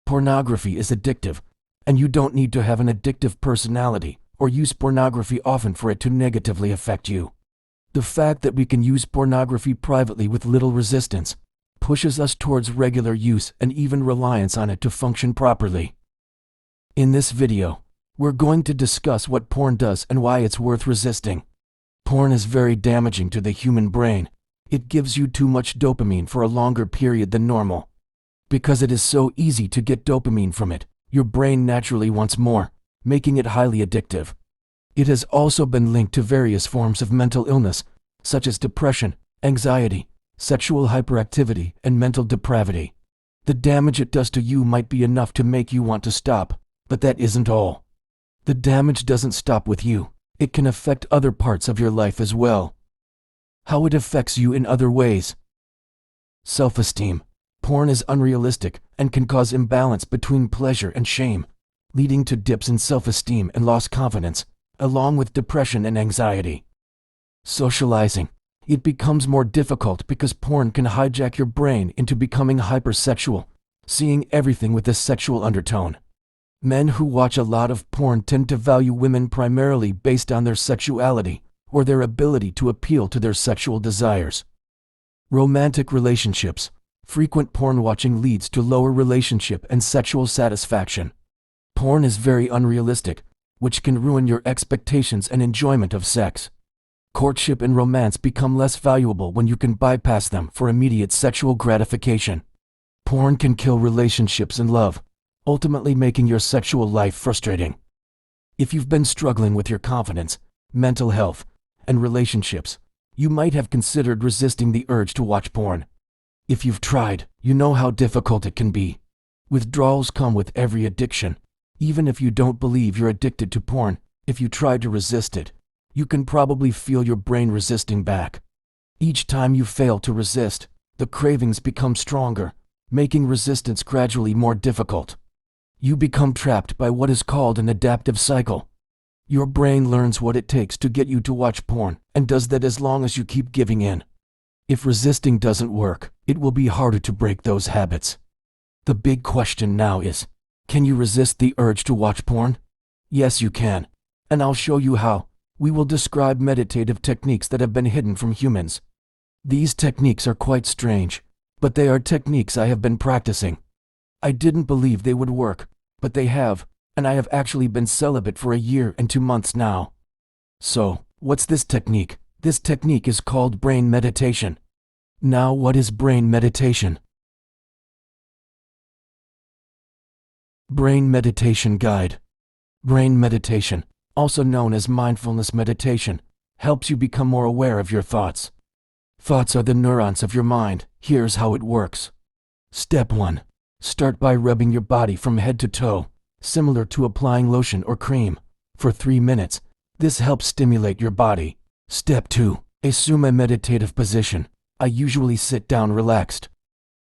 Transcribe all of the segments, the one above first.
Pornography is addictive, and you don't need to have an addictive personality or use pornography often for it to negatively affect you. The fact that we can use pornography privately with little resistance pushes us towards regular use and even reliance on it to function properly. In this video, we're going to discuss what porn does and why it's worth resisting. Porn is very damaging to the human brain. It gives you too much dopamine for a longer period than normal. Because it is so easy to get dopamine from it, your brain naturally wants more, making it highly addictive. It has also been linked to various forms of mental illness, such as depression, anxiety, sexual hyperactivity, and mental depravity. The damage it does to you might be enough to make you want to stop, but that isn't all. The damage doesn't stop with you. It can affect other parts of your life as well. How it affects you in other ways. Self-esteem. Porn is unrealistic and can cause imbalance between pleasure and shame, leading to dips in self-esteem and lost confidence, along with depression and anxiety. Socializing. It becomes more difficult because porn can hijack your brain into becoming hypersexual, seeing everything with a sexual undertone. Men who watch a lot of porn tend to value women primarily based on their sexuality or their ability to appeal to their sexual desires. Romantic relationships. Frequent porn watching leads to lower relationship and sexual satisfaction. Porn is very unrealistic, which can ruin your expectations and enjoyment of sex. Courtship and romance become less valuable when you can bypass them for immediate sexual gratification. Porn can kill relationships and love, ultimately making your sexual life frustrating. If you've been struggling with your confidence, mental health, and relationships, you might have considered resisting the urge to watch porn. If you've tried, you know how difficult it can be. Withdrawals come with every addiction. Even if you don't believe you're addicted to porn, if you try to resist it, you can probably feel your brain resisting back. Each time you fail to resist, the cravings become stronger, making resistance gradually more difficult. You become trapped by what is called an adaptive cycle. Your brain learns what it takes to get you to watch porn and does that as long as you keep giving in. If resisting doesn't work, it will be harder to break those habits. The big question now is, can you resist the urge to watch porn? Yes, you can, and I'll show you how. We will describe meditative techniques that have been hidden from humans. These techniques are quite strange, but they are techniques I have been practicing. I didn't believe they would work, but they have, and I have actually been celibate for a year and 2 months now. So, what's this technique? This technique is called brain meditation. Now, what is brain meditation? Brain Meditation Guide. Brain meditation, also known as mindfulness meditation, helps you become more aware of your thoughts. Thoughts are the neurons of your mind. Here's how it works. Step 1. Start by rubbing your body from head to toe, similar to applying lotion or cream, for 3 minutes. This helps stimulate your body. Step 2. Assume a meditative position. I usually sit down relaxed.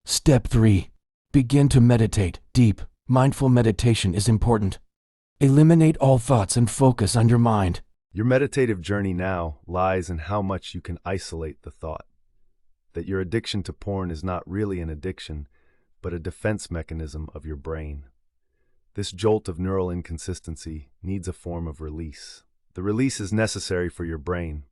Step 3. Begin to meditate. Deep, mindful meditation is important. Eliminate all thoughts and focus on your mind. Your meditative journey now lies in how much you can isolate the thought that your addiction to porn is not really an addiction, but a defense mechanism of your brain. This jolt of neural inconsistency needs a form of release. The release is necessary for your brain.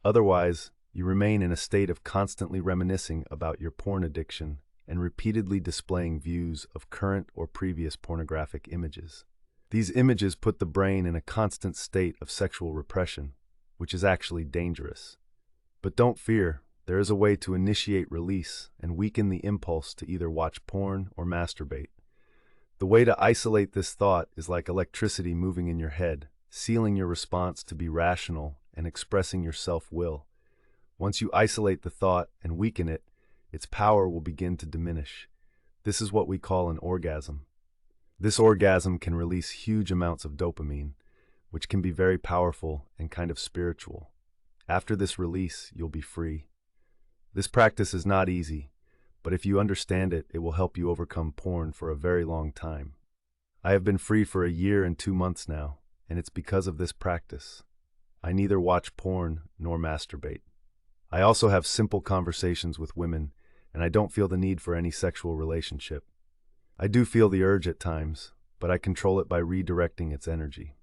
Otherwise, you remain in a state of constantly reminiscing about your porn addiction and repeatedly displaying views of current or previous pornographic images. These images put the brain in a constant state of sexual repression, which is actually dangerous. But don't fear, there is a way to initiate release and weaken the impulse to either watch porn or masturbate. The way to isolate this thought is like electricity moving in your head, sealing your response to be rational and expressing your self-will. Once you isolate the thought and weaken it, its power will begin to diminish. This is what we call an orgasm. This orgasm can release huge amounts of dopamine, which can be very powerful and kind of spiritual. After this release, you'll be free. This practice is not easy, but if you understand it, it will help you overcome porn for a very long time. I have been free for a year and 2 months now, and it's because of this practice. I neither watch porn nor masturbate. I also have simple conversations with women, and I don't feel the need for any sexual relationship. I do feel the urge at times, but I control it by redirecting its energy.